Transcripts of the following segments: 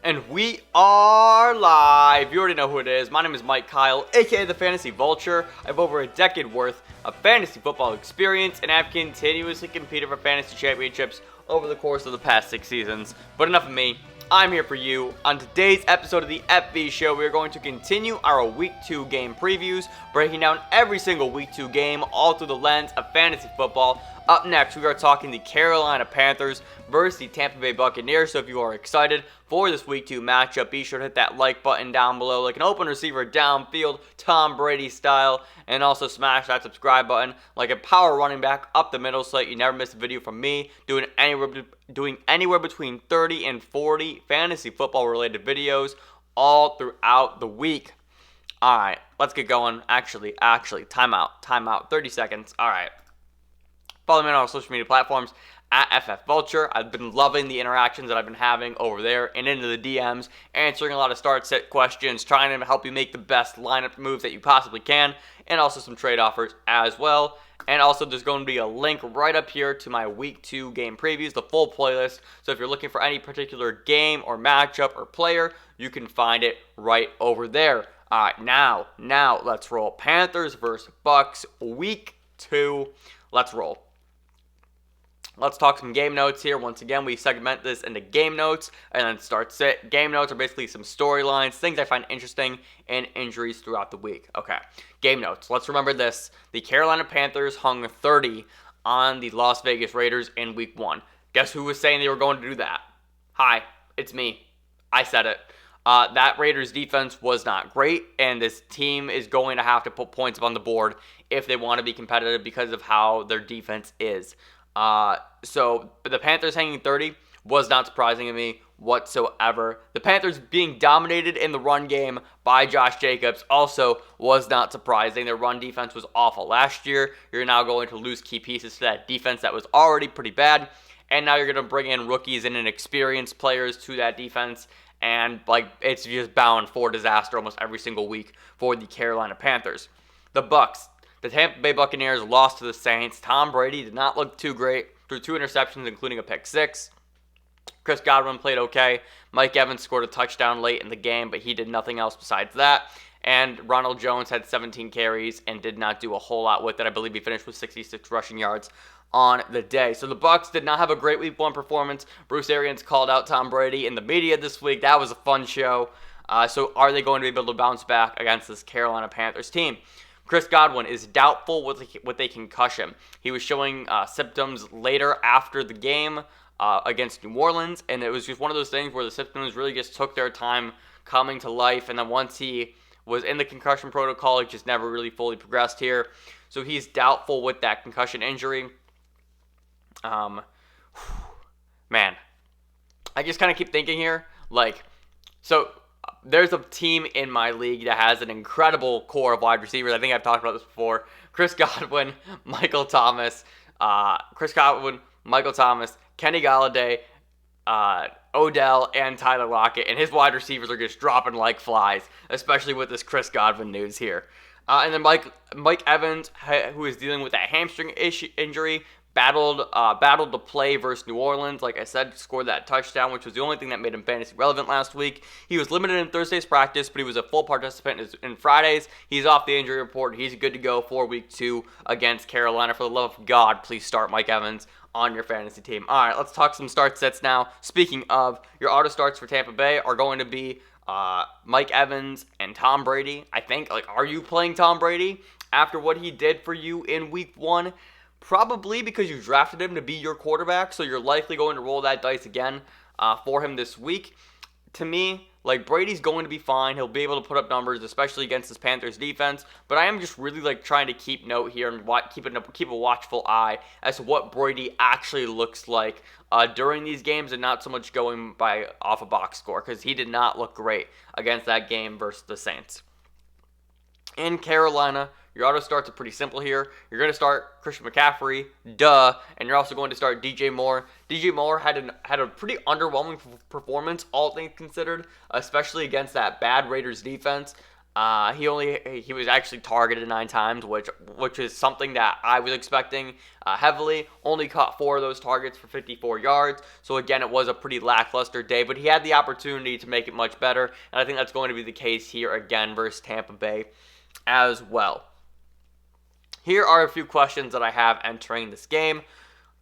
And we are live. You already know who it is. My name is Mike Kyle, aka the Fantasy Vulture. I have over a decade worth of fantasy football experience, and I've continuously competed for fantasy championships over the course of the past 6 seasons. But enough of me. I'm here for you. On today's episode of the FV Show, we are going to continue our Week 2 game previews, breaking down every single Week 2 game, all through the lens of fantasy football. Up next, we are talking the Carolina Panthers versus the Tampa Bay Buccaneers. So if you are excited for this Week 2 matchup, be sure to hit that like button down below like an open receiver downfield, Tom Brady style. And also smash that subscribe button like a power running back up the middle so that you never miss a video from me doing anywhere between 30 and 40 fantasy football related videos all throughout the week. Alright, let's get going. Actually, time out, 30 seconds. Alright. Follow me on our social media platforms at FF Vulture. I've been loving the interactions that I've been having over there and into the DMs, answering a lot of start-sit questions, trying to help you make the best lineup moves that you possibly can, and also some trade offers as well. And also, there's going to be a link right up here to my Week 2 game previews, the full playlist. So if you're looking for any particular game or matchup or player, you can find it right over there. All right, now let's roll. Panthers versus Bucks, Week 2. Let's roll. Let's talk some game notes here. Once again, we segment this into game notes and then start sit. Game notes are basically some storylines, things I find interesting, and injuries throughout the week. Okay, game notes. Let's remember this. The Carolina Panthers hung 30 on the Las Vegas Raiders in Week 1. Guess who was saying they were going to do that? Hi, it's me. I said it. That Raiders defense was not great, and this team is going to have to put points up on the board if they want to be competitive because of how their defense is. So the Panthers hanging 30 was not surprising to me whatsoever. The Panthers being dominated in the run game by Josh Jacobs also was not surprising. Their run defense was awful last year. You're now going to lose key pieces to that defense that was already pretty bad, and now you're going to bring in rookies and inexperienced players to that defense, and it's just bound for disaster almost every single week for the Carolina Panthers. The Bucks. The Tampa Bay Buccaneers lost to the Saints. Tom Brady did not look too great. Threw 2 interceptions, including a pick 6. Chris Godwin played okay. Mike Evans scored a touchdown late in the game, but he did nothing else besides that. And Ronald Jones had 17 carries and did not do a whole lot with it. I believe he finished with 66 rushing yards on the day. So the Bucs did not have a great Week 1 performance. Bruce Arians called out Tom Brady in the media this week. That was a fun show. So are they going to be able to bounce back against this Carolina Panthers team? Chris Godwin is doubtful with a concussion. He was showing symptoms later after the game against New Orleans, and it was just one of those things where the symptoms really just took their time coming to life, and then once he was in the concussion protocol, it just never really fully progressed here. So he's doubtful with that concussion injury. Man, I just kind of keep thinking here, there's a team in my league that has an incredible core of wide receivers. I think I've talked about this before. Chris Godwin, Michael Thomas, Kenny Galladay, Odell, and Tyler Lockett. And his wide receivers are just dropping like flies, especially with this Chris Godwin news here. And then Mike Evans, who is dealing with that hamstring injury, battled to play versus New Orleans. Like I said, scored that touchdown, which was the only thing that made him fantasy relevant last week. He was limited in Thursday's practice, but he was a full participant in Fridays. He's off the injury report. He's good to go for Week 2 against Carolina. For the love of God, please start Mike Evans on your fantasy team. All right, let's talk some start sets now. Speaking of, your auto starts for Tampa Bay are going to be Mike Evans and Tom Brady. I think, are you playing Tom Brady after what he did for you in Week 1? Probably because you drafted him to be your quarterback, so you're likely going to roll that dice again for him this week. To me, Brady's going to be fine. He'll be able to put up numbers, especially against this Panthers defense. But I am just really trying to keep note here and keep a watchful eye as to what Brady actually looks like during these games, and not so much going by off a box score, because he did not look great against that game versus the Saints. In Carolina, your auto starts are pretty simple here. You're going to start Christian McCaffrey, and you're also going to start DJ Moore. DJ Moore had a pretty underwhelming performance, all things considered, especially against that bad Raiders defense. He was actually targeted 9 times, which is something that I was expecting heavily. Only caught 4 of those targets for 54 yards. So again, it was a pretty lackluster day, but he had the opportunity to make it much better, and I think that's going to be the case here again versus Tampa Bay as well. Here are a few questions that I have entering this game.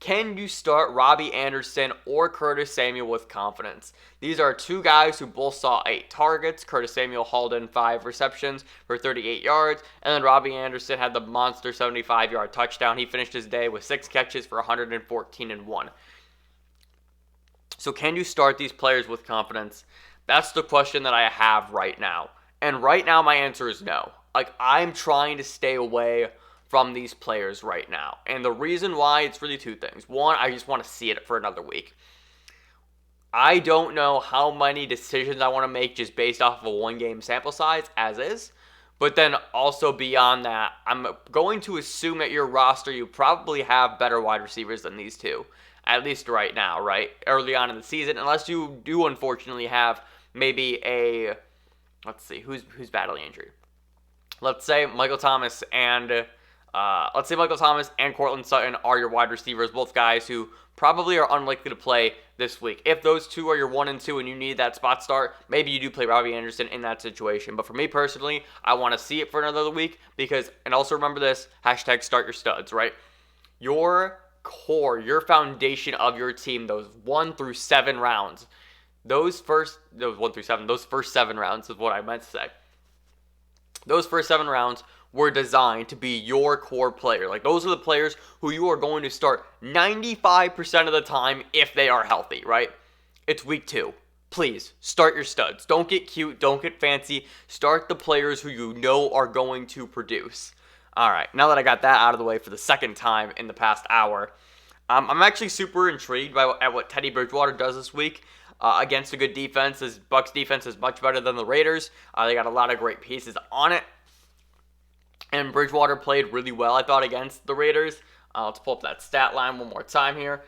Can you start Robby Anderson or Curtis Samuel with confidence? These are 2 guys who both saw 8 targets. Curtis Samuel hauled in 5 receptions for 38 yards, and then Robby Anderson had the monster 75-yard touchdown. He finished his day with 6 catches for 114 and 1. So can you start these players with confidence? That's the question that I have right now. And right now my answer is no. I'm trying to stay away from these players right now. And the reason why, it's really 2 things. One, I just want to see it for another week. I don't know how many decisions I want to make just based off of a 1-game sample size, as is. But then also beyond that, I'm going to assume that your roster, you probably have better wide receivers than these 2. At least right now, right? Early on in the season. Unless you do unfortunately have maybe a... Let's see, who's battling injury? Let's say Michael Thomas and Courtland Sutton are your wide receivers, both guys who probably are unlikely to play this week. If those 2 are your 1 and 2 and you need that spot start, maybe you do play Robby Anderson in that situation. But for me personally, I want to see it for another week because, and also remember this, hashtag start your studs, right? Your core, your foundation of your team, those 1 through 7 rounds, those first 7 rounds is what I meant to say. Those first 7 rounds were designed to be your core player. Those are the players who you are going to start 95% of the time if they are healthy, right? It's week 2. Please, start your studs. Don't get cute. Don't get fancy. Start the players who you know are going to produce. All right, now that I got that out of the way for the second time in the past hour, I'm actually super intrigued at what Teddy Bridgewater does this week against a good defense. This Bucs defense is much better than the Raiders. They got a lot of great pieces on it. And Bridgewater played really well, I thought, against the Raiders. Let's pull up that stat line one more time here.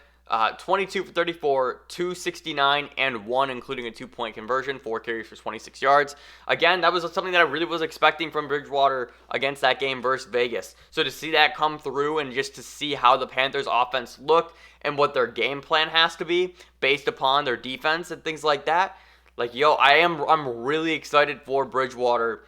22 for 34, 269, and 1, including a 2-point conversion, 4 carries for 26 yards. Again, that was something that I really was expecting from Bridgewater against that game versus Vegas. So to see that come through and just to see how the Panthers offense look and what their game plan has to be based upon their defense and things like that, I'm really excited for Bridgewater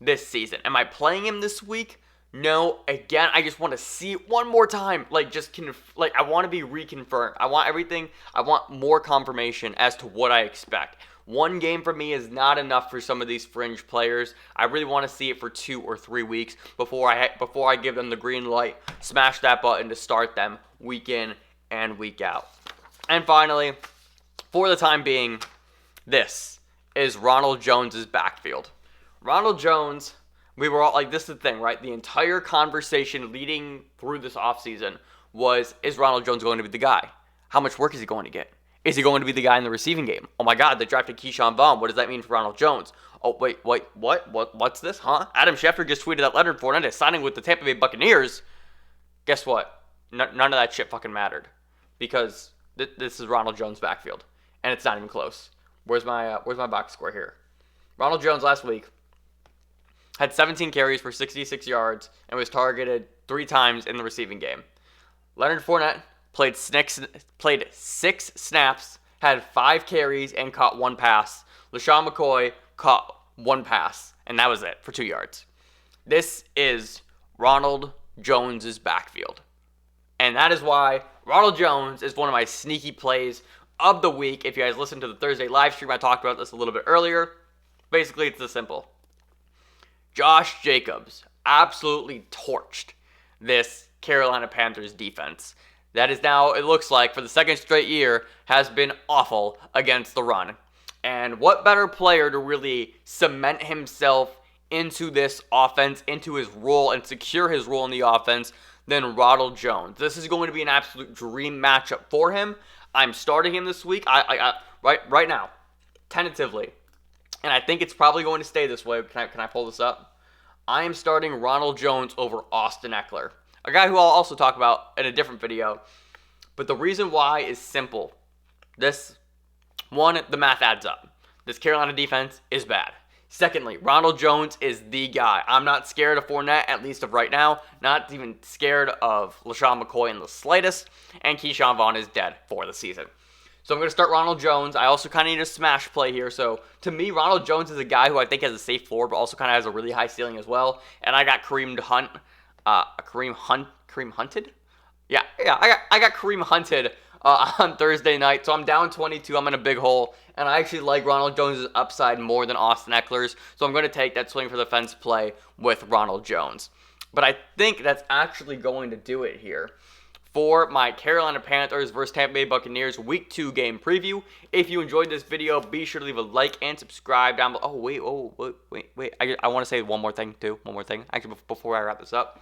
this season. Am I playing him this week? No. Again, I just want to see it one more time. I want to be reconfirmed. I want more confirmation as to what I expect. 1 game for me is not enough for some of these fringe players. I really want to see it for 2 or 3 weeks before I give them the green light, smash that button to start them week in and week out. And finally, for the time being, this is Ronald Jones' backfield. Ronald Jones, we were all this is the thing, right? The entire conversation leading through this offseason was, is Ronald Jones going to be the guy? How much work is he going to get? Is he going to be the guy in the receiving game? Oh my God, they drafted Keyshawn Vaughn. What does that mean for Ronald Jones? Oh, wait, what's this, huh? Adam Schefter just tweeted that Leonard Fournette is signing with the Tampa Bay Buccaneers. Guess what? None of that shit fucking mattered because this is Ronald Jones' backfield, and it's not even close. Where's my box score here? Ronald Jones last week had 17 carries for 66 yards and was targeted 3 times in the receiving game. Leonard Fournette played 6 snaps, had 5 carries, and caught 1 pass. LaShawn McCoy caught 1 pass, and that was it for 2 yards. This is Ronald Jones' backfield. And that is why Ronald Jones is one of my sneaky plays of the week. If you guys listened to the Thursday live stream, I talked about this a little bit earlier. Basically, it's this simple. Josh Jacobs absolutely torched this Carolina Panthers defense. That is now, it looks like, for the 2nd straight year, has been awful against the run. And what better player to really cement himself into this offense, into his role, and secure his role in the offense than Ronald Jones? This is going to be an absolute dream matchup for him. I'm starting him this week. Right now, tentatively. And I think it's probably going to stay this way. Can I pull this up? I am starting Ronald Jones over Austin Eckler, a guy who I'll also talk about in a different video. But the reason why is simple. The math adds up. This Carolina defense is bad. Secondly, Ronald Jones is the guy. I'm not scared of Fournette, at least of right now. Not even scared of LaShawn McCoy in the slightest. And Keyshawn Vaughn is dead for the season. So I'm going to start Ronald Jones. I also kind of need a smash play here. So to me, Ronald Jones is a guy who I think has a safe floor, but also kind of has a really high ceiling as well. And I got Kareem Hunted? Yeah, I got Kareem Hunted on Thursday night. So I'm down 22. I'm in a big hole. And I actually like Ronald Jones' upside more than Austin Eckler's. So I'm going to take that swing for the fence play with Ronald Jones. But I think that's actually going to do it here for my Carolina Panthers versus Tampa Bay Buccaneers Week 2 game preview. If you enjoyed this video, be sure to leave a like and subscribe down below. Wait. I want to say one more thing, too. One more thing. Actually, before I wrap this up.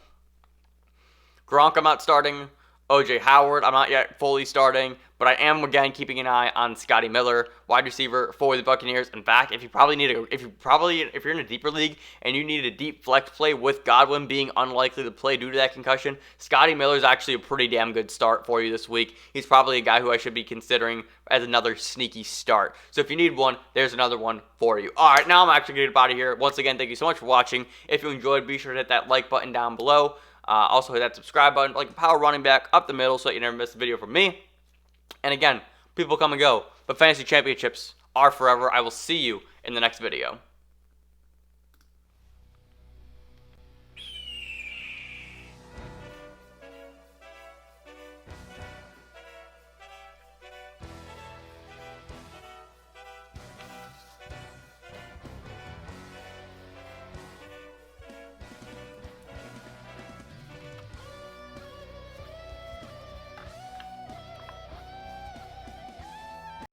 Gronk, I'm not starting. OJ Howard, I'm not yet fully starting, but I am again keeping an eye on Scotty Miller, wide receiver for the Buccaneers. In fact, if you're in a deeper league and you need a deep flex play with Godwin being unlikely to play due to that concussion, Scotty Miller is actually a pretty damn good start for you this week. He's probably a guy who I should be considering as another sneaky start. So if you need one, there's another one for you. All right, now I'm actually going to get out of here. Once again, thank you so much for watching. If you enjoyed, be sure to hit that like button down below. Also hit that subscribe button, like a power running back up the middle so that you never miss a video from me. And again, people come and go, but fantasy championships are forever. I will see you in the next video.